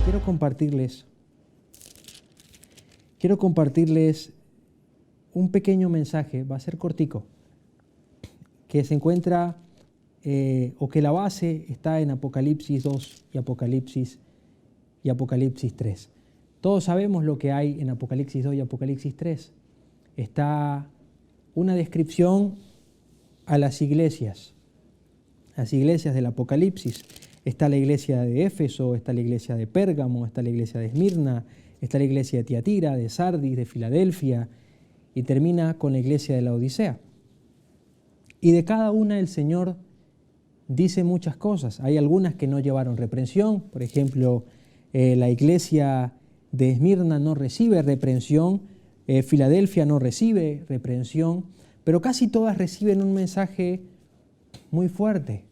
quiero compartirles un pequeño mensaje, va a ser cortico, que se encuentra, o que la base está en Apocalipsis 2 y Apocalipsis 3. Todos sabemos lo que hay en Apocalipsis 2 y Apocalipsis 3. Está una descripción a las iglesias del Apocalipsis. Está la iglesia de Éfeso, está la iglesia de Pérgamo, está la iglesia de Esmirna, está la iglesia de Tiatira, de Sardis, de Filadelfia, y termina con la iglesia de la Odisea. Y de cada una el Señor dice muchas cosas. Hay algunas que no llevaron reprensión. Por ejemplo, la iglesia de Esmirna no recibe reprensión, Filadelfia no recibe reprensión, pero casi todas reciben un mensaje muy fuerte.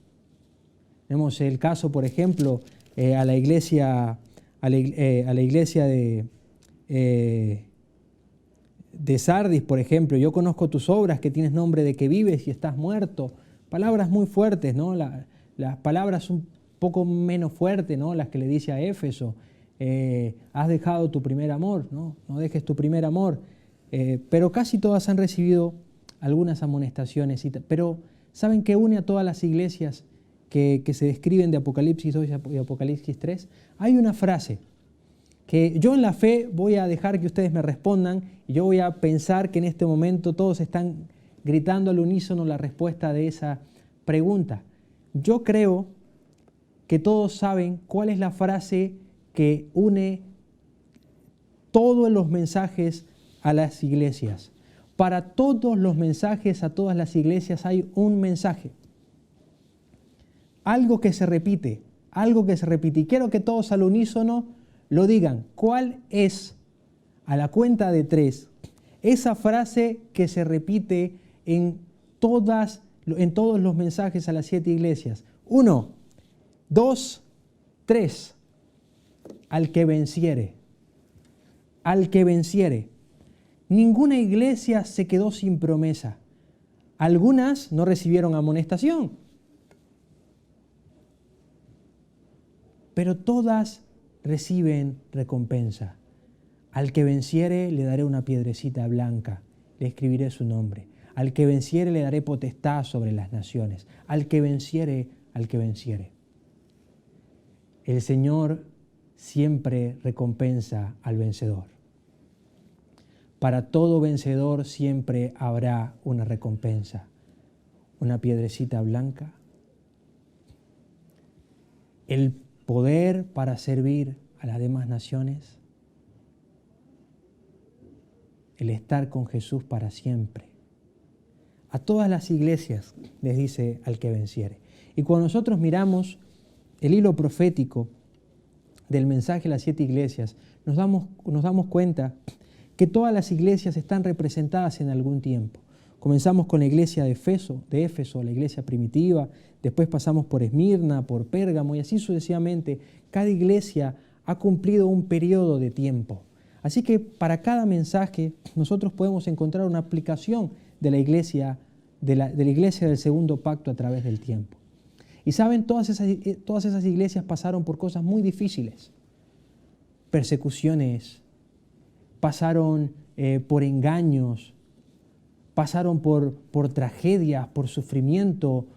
Tenemos el caso, por ejemplo, a la iglesia de Sardis, por ejemplo: yo conozco tus obras, que tienes nombre de que vives y estás muerto. Palabras muy fuertes, ¿no? Las palabras un poco menos fuertes, ¿no? Las que le dice a Éfeso: has dejado tu primer amor, ¿no? No dejes tu primer amor. Pero casi todas han recibido algunas amonestaciones. Pero ¿saben qué une a todas las iglesias que se describen de Apocalipsis 2 y Apocalipsis 3? Hay una frase que yo en la fe voy a dejar que ustedes me respondan, y yo voy a pensar que en este momento todos están gritando al unísono la respuesta de esa pregunta. Yo creo que todos saben cuál es la frase que une todos los mensajes a las iglesias. Para todos los mensajes a todas las iglesias hay un mensaje. Algo que se repite. Y quiero que todos al unísono lo digan. ¿Cuál es, a la cuenta de 3, esa frase que se repite en todos los mensajes a las 7 iglesias? 1, 2, 3. Al que venciere. Al que venciere. Ninguna iglesia se quedó sin promesa. Algunas no recibieron amonestación, pero todas reciben recompensa. Al que venciere le daré una piedrecita blanca, le escribiré su nombre. Al que venciere le daré potestad sobre las naciones. Al que venciere. El Señor siempre recompensa al vencedor. Para todo vencedor siempre habrá una recompensa, una piedrecita blanca, el poder para servir a las demás naciones, el estar con Jesús para siempre. A todas las iglesias les dice: al que venciere. Y cuando nosotros miramos el hilo profético del mensaje a las 7 iglesias, nos damos cuenta que todas las iglesias están representadas en algún tiempo. Comenzamos con la iglesia de Éfeso, la iglesia primitiva, después pasamos por Esmirna, por Pérgamo, y así sucesivamente. Cada iglesia ha cumplido un periodo de tiempo. Así que para cada mensaje nosotros podemos encontrar una aplicación de la iglesia del segundo pacto a través del tiempo. Y saben, todas esas iglesias pasaron por cosas muy difíciles: persecuciones, pasaron por engaños, pasaron por tragedias, por sufrimiento.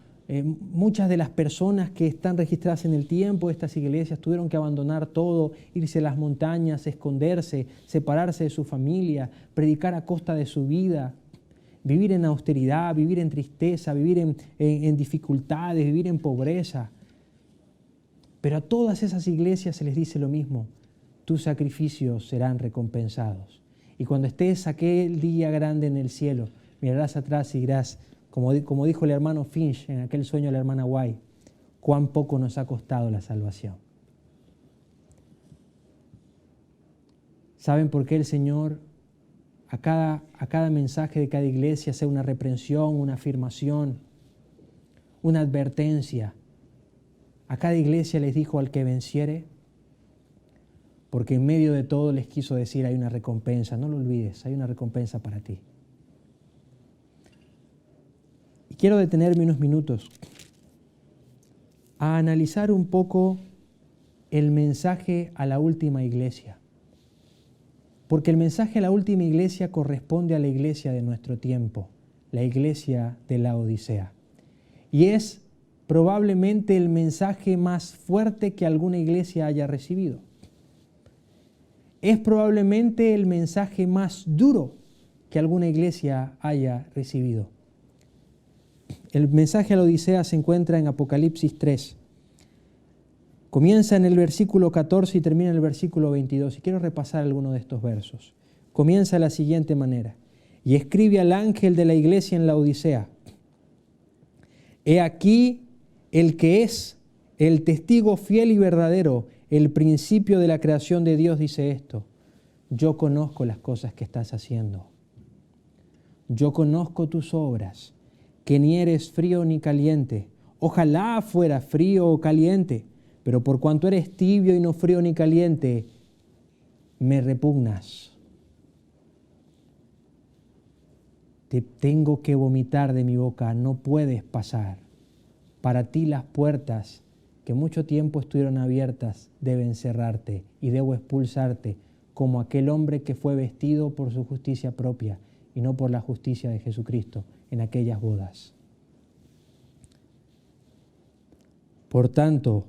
Muchas de las personas que están registradas en el tiempo de estas iglesias tuvieron que abandonar todo, irse a las montañas, esconderse, separarse de su familia, predicar a costa de su vida, vivir en austeridad, vivir en tristeza, vivir en dificultades, vivir en pobreza. Pero a todas esas iglesias se les dice lo mismo: tus sacrificios serán recompensados. Y cuando estés aquel día grande en el cielo, mirarás atrás y dirás, como dijo el hermano Finch en aquel sueño de la hermana White: cuán poco nos ha costado la salvación. ¿Saben por qué el Señor a cada mensaje de cada iglesia hace una reprensión, una afirmación, una advertencia? A cada iglesia les dijo: al que venciere. Porque en medio de todo les quiso decir: hay una recompensa, no lo olvides, hay una recompensa para ti. Y quiero detenerme unos minutos a analizar un poco el mensaje a la última iglesia. Porque el mensaje a la última iglesia corresponde a la iglesia de nuestro tiempo, la iglesia de Laodicea. Y es probablemente el mensaje más fuerte que alguna iglesia haya recibido. Es probablemente el mensaje más duro que alguna iglesia haya recibido. El mensaje a la Odisea se encuentra en Apocalipsis 3. Comienza en el versículo 14 y termina en el versículo 22. Y quiero repasar algunos de estos versos. Comienza de la siguiente manera. Y escribe al ángel de la iglesia en la Odisea: He aquí el que es el testigo fiel y verdadero, el principio de la creación de Dios, dice esto: Yo conozco las cosas que estás haciendo. Yo conozco tus obras, que ni eres frío ni caliente. Ojalá fuera frío o caliente, pero por cuanto eres tibio y no frío ni caliente, me repugnas. Te tengo que vomitar de mi boca, no puedes pasar. Para ti las puertas que mucho tiempo estuvieron abiertas deben cerrarte y debo expulsarte, como aquel hombre que fue vestido por su justicia propia y no por la justicia de Jesucristo en aquellas bodas. Por tanto,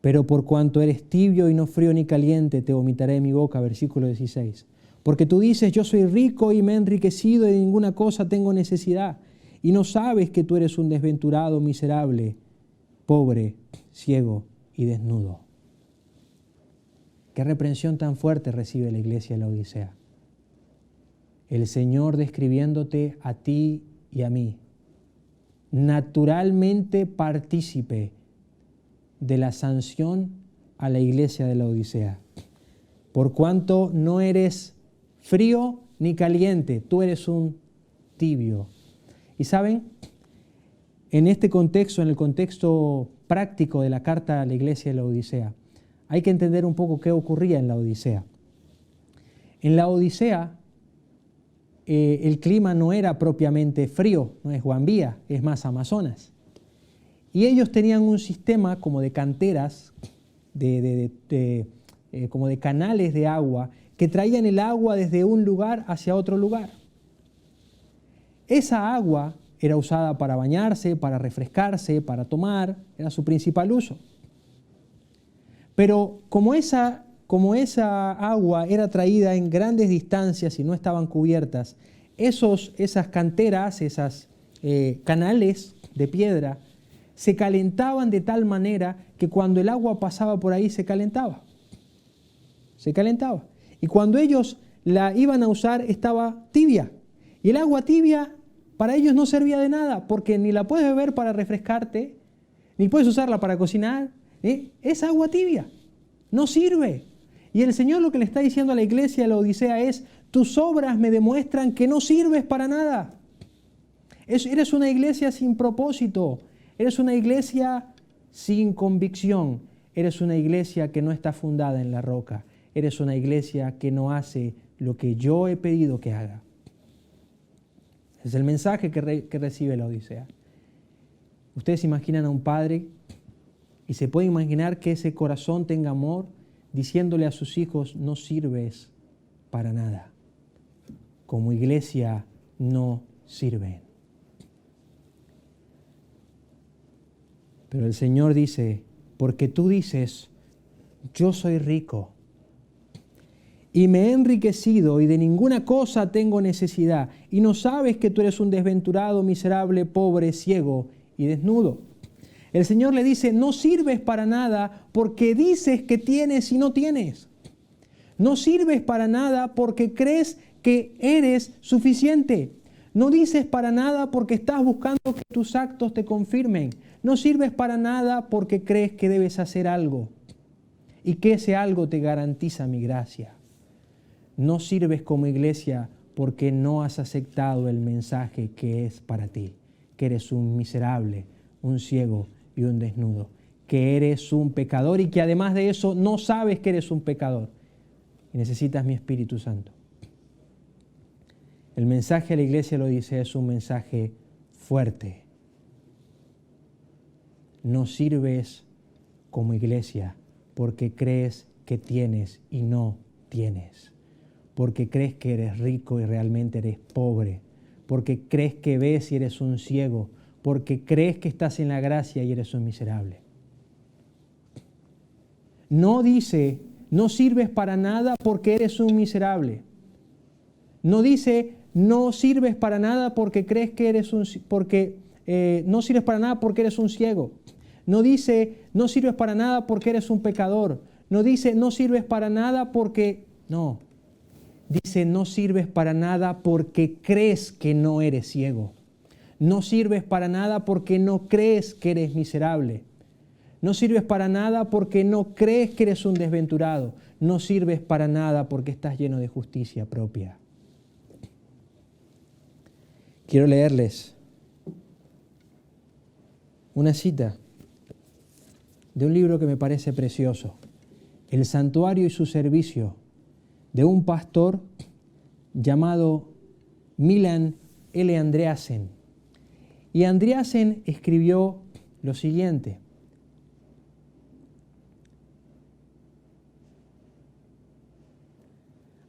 pero por cuanto eres tibio y no frío ni caliente, te vomitaré de mi boca, versículo 16. Porque tú dices, yo soy rico y me he enriquecido y de ninguna cosa tengo necesidad, y no sabes que tú eres un desventurado, miserable, pobre, ciego y desnudo. ¿Qué reprensión tan fuerte recibe la iglesia de la Odisea? El Señor describiéndote a ti y a mí, naturalmente partícipe de la sanción a la iglesia de la Odisea. Por cuanto no eres frío ni caliente, tú eres un tibio. Y saben, en este contexto, en el contexto práctico de la carta a la iglesia de la Odisea, hay que entender un poco qué ocurría en la Odisea. En la Odisea, el clima no era propiamente frío, no es Guambía, es más Amazonas. Y ellos tenían un sistema como de canteras, como de canales de agua, que traían el agua desde un lugar hacia otro lugar. Esa agua era usada para bañarse, para refrescarse, para tomar, era su principal uso. Pero como esa agua era traída en grandes distancias y no estaban cubiertas, esas canteras, esos canales de piedra, se calentaban de tal manera que cuando el agua pasaba por ahí se calentaba. Se calentaba. Y cuando ellos la iban a usar estaba tibia. Y el agua tibia para ellos no servía de nada, porque ni la puedes beber para refrescarte, ni puedes usarla para cocinar. Es agua tibia. No sirve. Y el Señor lo que le está diciendo a la iglesia de la Odisea es: tus obras me demuestran que no sirves para nada. Eres una iglesia sin propósito. Eres una iglesia sin convicción. Eres una iglesia que no está fundada en la roca. Eres una iglesia que no hace lo que yo he pedido que haga. Es el mensaje que recibe la Odisea. Ustedes imaginan a un padre y se puede imaginar que ese corazón tenga amor diciéndole a sus hijos: no sirves para nada. Como iglesia no sirven. Pero el Señor dice: porque tú dices, yo soy rico y me he enriquecido y de ninguna cosa tengo necesidad, y no sabes que tú eres un desventurado, miserable, pobre, ciego y desnudo. El Señor le dice: no sirves para nada porque dices que tienes y no tienes. No sirves para nada porque crees que eres suficiente. No dices para nada porque estás buscando que tus actos te confirmen. No sirves para nada porque crees que debes hacer algo y que ese algo te garantiza mi gracia. No sirves como iglesia porque no has aceptado el mensaje que es para ti, que eres un miserable, un ciego y un desnudo, que eres un pecador y que además de eso no sabes que eres un pecador y necesitas mi Espíritu Santo. El mensaje a la iglesia lo dice, es un mensaje fuerte. No sirves como iglesia, porque crees que tienes y no tienes, porque crees que eres rico y realmente eres pobre, porque crees que ves y eres un ciego, porque crees que estás en la gracia y eres un miserable. No dice, no sirves para nada porque eres un miserable. No dice, no sirves para nada porque crees que eres no sirves para nada porque eres un ciego. No dice, no sirves para nada porque eres un pecador. No dice, no sirves para nada porque... No. Dice, no sirves para nada porque crees que no eres ciego. No sirves para nada porque no crees que eres miserable. No sirves para nada porque no crees que eres un desventurado. No sirves para nada porque estás lleno de justicia propia. Quiero leerles una cita de un libro que me parece precioso, El santuario y su servicio, de un pastor llamado Milan L. Andreasen. Y Andreasen escribió lo siguiente: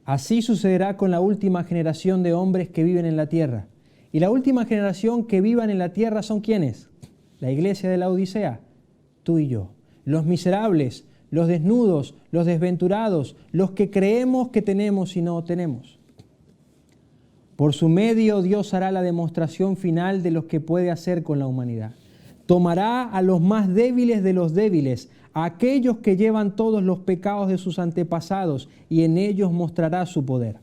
así sucederá con la última generación de hombres que viven en la tierra. Y la última generación que vivan en la tierra son ¿quiénes? La iglesia de la Odisea, tú y yo. Los miserables, los desnudos, los desventurados, los que creemos que tenemos y no tenemos. Por su medio Dios hará la demostración final de lo que puede hacer con la humanidad. Tomará a los más débiles de los débiles, a aquellos que llevan todos los pecados de sus antepasados, y en ellos mostrará su poder.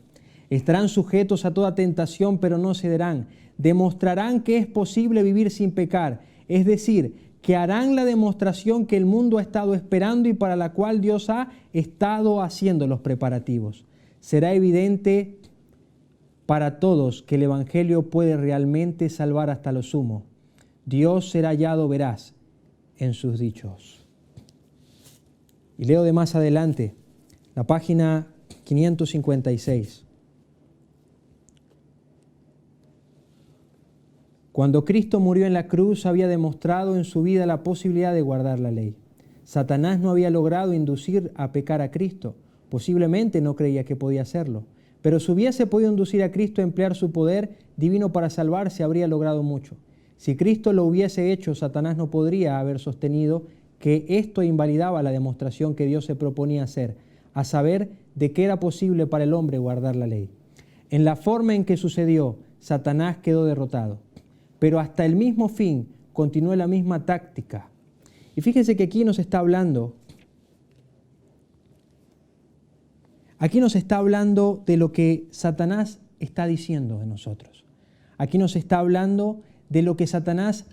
Estarán sujetos a toda tentación, pero no cederán. Demostrarán que es posible vivir sin pecar, es decir, que harán la demostración que el mundo ha estado esperando y para la cual Dios ha estado haciendo los preparativos. Será evidente para todos que el Evangelio puede realmente salvar hasta lo sumo. Dios será hallado veraz en sus dichos. Y leo de más adelante, la página 556. Cuando Cristo murió en la cruz, había demostrado en su vida la posibilidad de guardar la ley. Satanás no había logrado inducir a pecar a Cristo. Posiblemente no creía que podía hacerlo. Pero si hubiese podido inducir a Cristo a emplear su poder divino para salvarse, habría logrado mucho. Si Cristo lo hubiese hecho, Satanás no podría haber sostenido que esto invalidaba la demostración que Dios se proponía hacer, a saber, de que era posible para el hombre guardar la ley. En la forma en que sucedió, Satanás quedó derrotado. Pero hasta el mismo fin continuó la misma táctica. Y fíjense que aquí nos está hablando de lo que Satanás está diciendo de nosotros. Aquí nos está hablando de lo que Satanás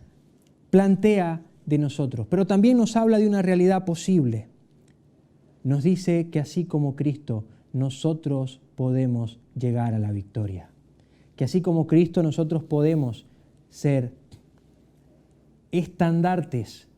plantea de nosotros. Pero también nos habla de una realidad posible. Nos dice que así como Cristo, nosotros podemos llegar a la victoria. Que así como Cristo, nosotros podemos ser estandartes,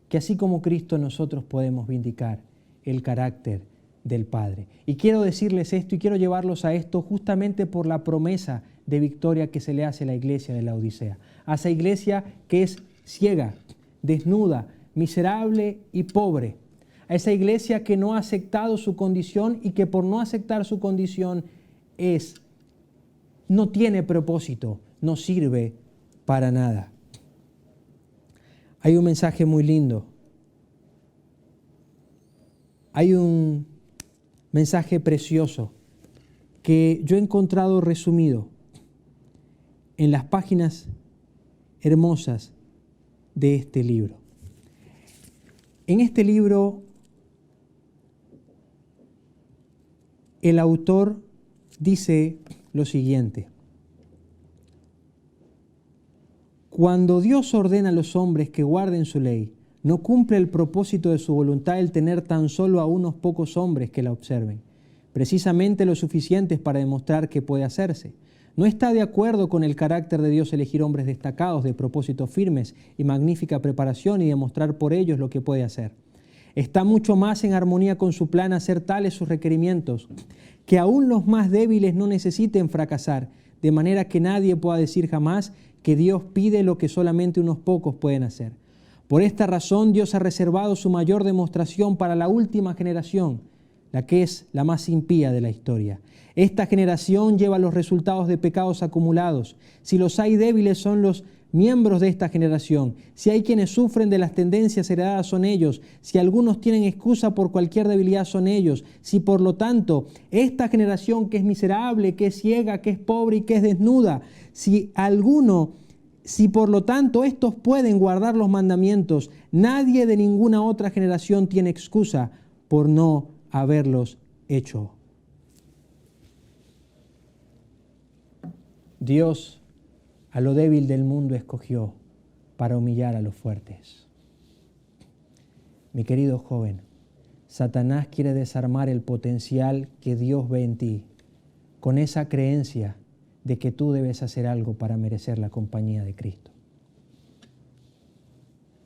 que así como Cristo nosotros podemos vindicar el carácter del Padre. Y quiero decirles esto y quiero llevarlos a esto justamente por la promesa de victoria que se le hace a la iglesia de la Odisea. A esa iglesia que es ciega, desnuda, miserable y pobre. A esa iglesia que no ha aceptado su condición y que por no aceptar su condición no tiene propósito, no sirve para nada. Hay un mensaje muy lindo. Hay un mensaje precioso que yo he encontrado resumido en las páginas hermosas de este libro. En este libro, el autor dice lo siguiente: cuando Dios ordena a los hombres que guarden su ley, no cumple el propósito de su voluntad el tener tan solo a unos pocos hombres que la observen, precisamente lo suficientes para demostrar que puede hacerse. No está de acuerdo con el carácter de Dios elegir hombres destacados, de propósitos firmes y magnífica preparación y demostrar por ellos lo que puede hacer. Está mucho más en armonía con su plan hacer tales sus requerimientos, que aún los más débiles no necesiten fracasar, de manera que nadie pueda decir jamás que Dios pide lo que solamente unos pocos pueden hacer. Por esta razón Dios ha reservado su mayor demostración para la última generación, la que es la más impía de la historia. Esta generación lleva los resultados de pecados acumulados. Si los hay débiles son los miembros de esta generación. Si hay quienes sufren de las tendencias heredadas son ellos. Si algunos tienen excusa por cualquier debilidad son ellos. Si por lo tanto esta generación que es miserable, que es ciega, que es pobre y que es desnuda, si por lo tanto estos pueden guardar los mandamientos, nadie de ninguna otra generación tiene excusa por no haberlos hecho. Dios a lo débil del mundo escogió para humillar a los fuertes. Mi querido joven, Satanás quiere desarmar el potencial que Dios ve en ti con esa creencia de que tú debes hacer algo para merecer la compañía de Cristo.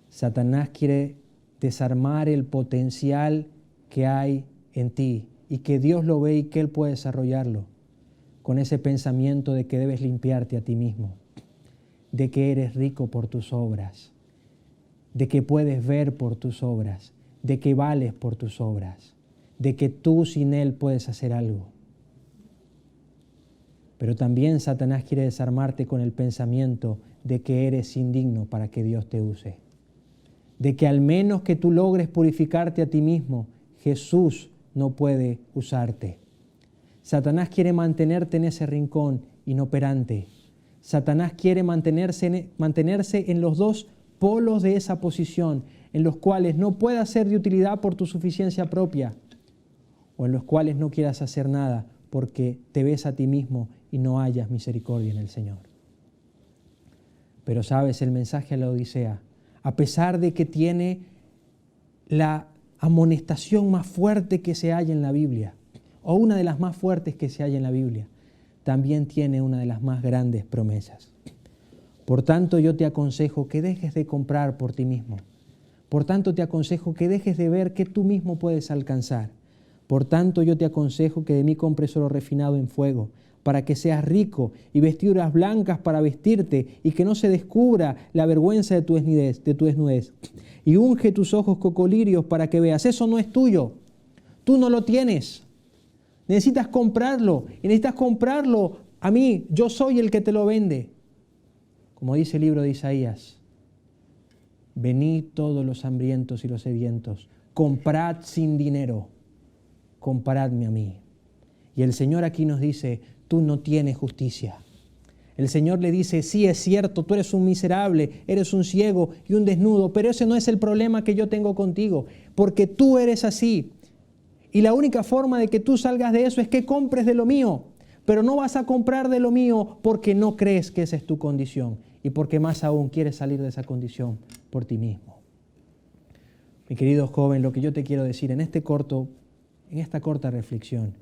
Satanás quiere desarmar el potencial que hay en ti y que Dios lo ve y que Él puede desarrollarlo con ese pensamiento de que debes limpiarte a ti mismo, de que eres rico por tus obras, de que puedes ver por tus obras, de que vales por tus obras, de que tú sin Él puedes hacer algo. Pero también Satanás quiere desarmarte con el pensamiento de que eres indigno para que Dios te use, de que al menos que tú logres purificarte a ti mismo, Jesús no puede usarte. Satanás quiere mantenerte en ese rincón inoperante. Satanás quiere mantenerse en los dos polos de esa posición, en los cuales no puedas ser de utilidad por tu suficiencia propia, o en los cuales no quieras hacer nada porque te ves a ti mismo y no hayas misericordia en el Señor. Pero sabes, el mensaje a la Odisea, a pesar de que tiene la amonestación más fuerte que se halla en la Biblia, o una de las más fuertes que se halla en la Biblia, también tiene una de las más grandes promesas. Por tanto, yo te aconsejo que dejes de comprar por ti mismo. Por tanto, te aconsejo que dejes de ver que tú mismo puedes alcanzar. Por tanto, yo te aconsejo que de mí compres oro refinado en fuego, para que seas rico, y vestiduras blancas para vestirte, y que no se descubra la vergüenza de tu desnudez. Y unge tus ojos cocolirios para que veas. Eso no es tuyo. Tú no lo tienes. Necesitas comprarlo. Y necesitas comprarlo a mí. Yo soy el que te lo vende. Como dice el libro de Isaías. Venid todos los hambrientos y los sedientos. Comprad sin dinero. Comparadme a mí. Y el Señor aquí nos dice, tú no tienes justicia. El Señor le dice, sí, es cierto, tú eres un miserable, eres un ciego y un desnudo, pero ese no es el problema que yo tengo contigo, porque tú eres así. Y la única forma de que tú salgas de eso es que compres de lo mío, pero no vas a comprar de lo mío porque no crees que esa es tu condición y porque más aún quieres salir de esa condición por ti mismo. Mi querido joven, lo que yo te quiero decir en esta corta reflexión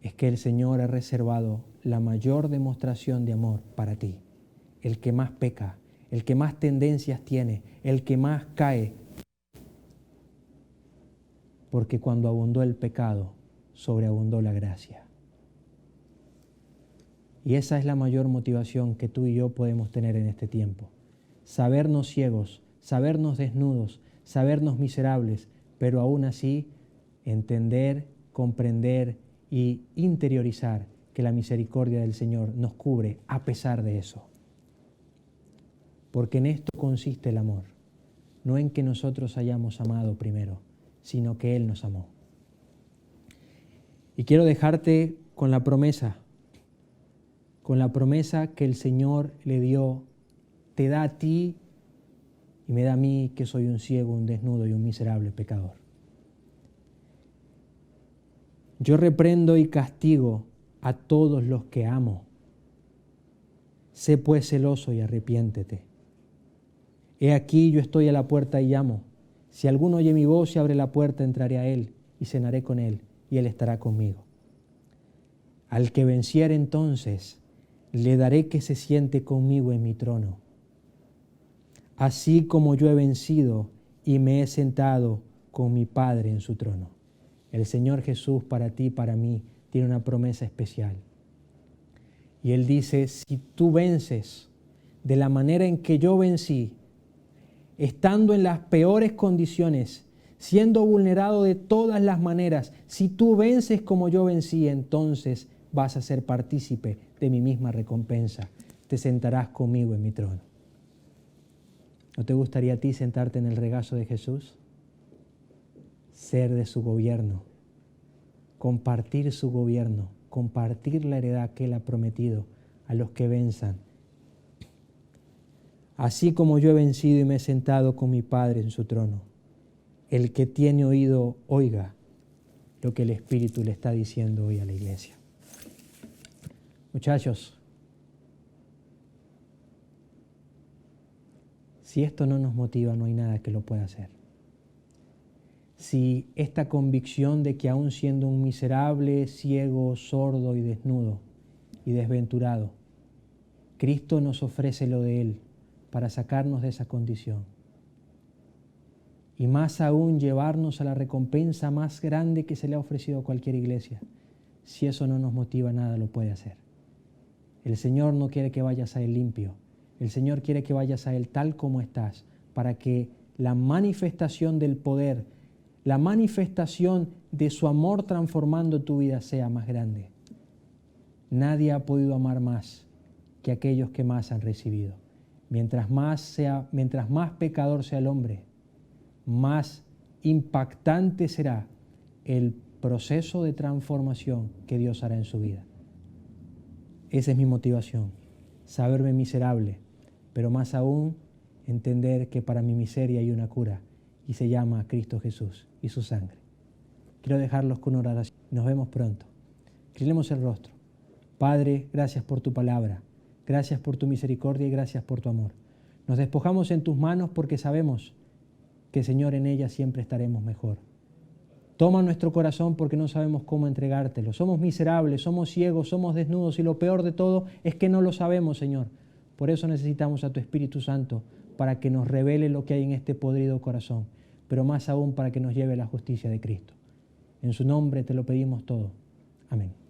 es que el Señor ha reservado la mayor demostración de amor para ti, el que más peca, el que más tendencias tiene, el que más cae, porque cuando abundó el pecado, sobreabundó la gracia. Y esa es la mayor motivación que tú y yo podemos tener en este tiempo. Sabernos ciegos, sabernos desnudos, sabernos miserables, pero aún así entender, comprender y interiorizar que la misericordia del Señor nos cubre a pesar de eso. Porque en esto consiste el amor, no en que nosotros hayamos amado primero, sino que Él nos amó. Y quiero dejarte con la promesa que el Señor le dio, te da a ti y me da a mí, que soy un ciego, un desnudo y un miserable pecador. Yo reprendo y castigo a todos los que amo. Sé pues celoso y arrepiéntete. He aquí, yo estoy a la puerta y llamo. Si alguno oye mi voz y abre la puerta, entraré a él y cenaré con él y él estará conmigo. Al que venciere entonces, le daré que se siente conmigo en mi trono, así como yo he vencido y me he sentado con mi Padre en su trono. El Señor Jesús para ti y para mí tiene una promesa especial. Y Él dice, si tú vences, de la manera en que yo vencí, estando en las peores condiciones, siendo vulnerado de todas las maneras, si tú vences como yo vencí, entonces vas a ser partícipe de mi misma recompensa. Te sentarás conmigo en mi trono. ¿No te gustaría a ti sentarte en el regazo de Jesús? Ser de su gobierno, compartir su gobierno, compartir la heredad que Él ha prometido a los que venzan. Así como yo he vencido y me he sentado con mi Padre en su trono, el que tiene oído, oiga lo que el Espíritu le está diciendo hoy a la iglesia. Muchachos, si esto no nos motiva, no hay nada que lo pueda hacer. Si esta convicción de que aún siendo un miserable, ciego, sordo y desnudo y desventurado, Cristo nos ofrece lo de Él para sacarnos de esa condición. Y más aún llevarnos a la recompensa más grande que se le ha ofrecido a cualquier iglesia. Si eso no nos motiva, nada lo puede hacer. El Señor no quiere que vayas a Él limpio. El Señor quiere que vayas a Él tal como estás, para que la manifestación del poder, la manifestación de su amor transformando tu vida sea más grande. Nadie ha podido amar más que aquellos que más han recibido. Mientras más pecador sea el hombre, más impactante será el proceso de transformación que Dios hará en su vida. Esa es mi motivación, saberme miserable, pero más aún entender que para mi miseria hay una cura y se llama Cristo Jesús y su sangre. Quiero dejarlos con una oración. Nos vemos pronto. Inclinemos el rostro. Padre, gracias por tu palabra, gracias por tu misericordia y gracias por tu amor. Nos despojamos en tus manos porque sabemos que, Señor, en ella siempre estaremos mejor. Toma nuestro corazón porque no sabemos cómo entregártelo. Somos miserables, somos ciegos, somos desnudos y lo peor de todo es que no lo sabemos, Señor. Por eso necesitamos a tu Espíritu Santo para que nos revele lo que hay en este podrido corazón, pero más aún para que nos lleve a la justicia de Cristo. En su nombre te lo pedimos todo. Amén.